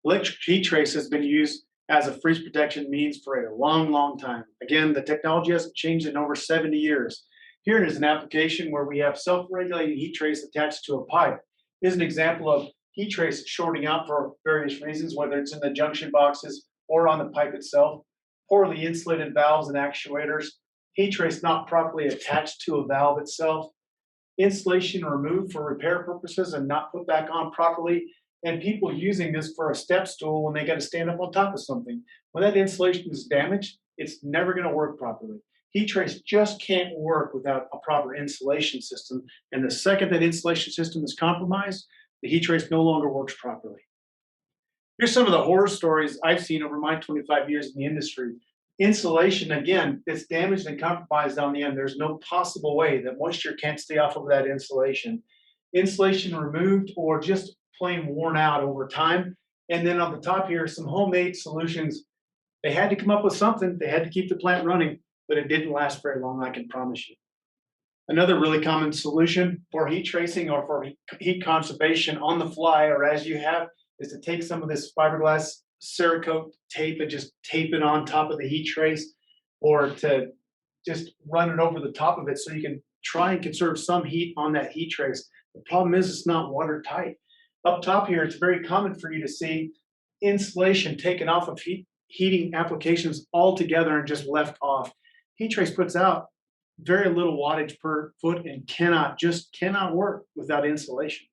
Electric heat trace has been used as a freeze protection means for a long, long time. Again, the technology hasn't changed in over 70 years. Here is an application where we have self-regulating heat trace attached to a pipe. Here's an example of heat trace shorting out for various reasons, whether it's in the junction boxes or on the pipe itself. Poorly insulated valves and actuators, heat trace not properly attached to a valve itself, insulation removed for repair purposes and not put back on properly, and people using this for a step stool when they got to stand up on top of something. When that insulation is damaged, it's never going to work properly. Heat trace just can't work without a proper insulation system. And the second that insulation system is compromised, the heat trace no longer works properly. Here's some of the horror stories I've seen over my 25 years in the industry. Insulation, again, it's damaged and compromised on the end. There's no possible way that moisture can't stay off of that insulation. Insulation removed or just plain worn out over time. And then on the top here, some homemade solutions. They had to come up with something. They had to keep the plant running, but it didn't last very long, I can promise you. Another really common solution for heat tracing or for heat conservation on the fly or as you have is to take some of this fiberglass Cerakote tape and just tape it on top of the heat trace, or to just run it over the top of it so you can try and conserve some heat on that heat trace. The problem is it's not watertight. Up top here, it's very common for you to see insulation taken off of heating applications altogether and just left off. Heat trace puts out very little wattage per foot and cannot work without insulation.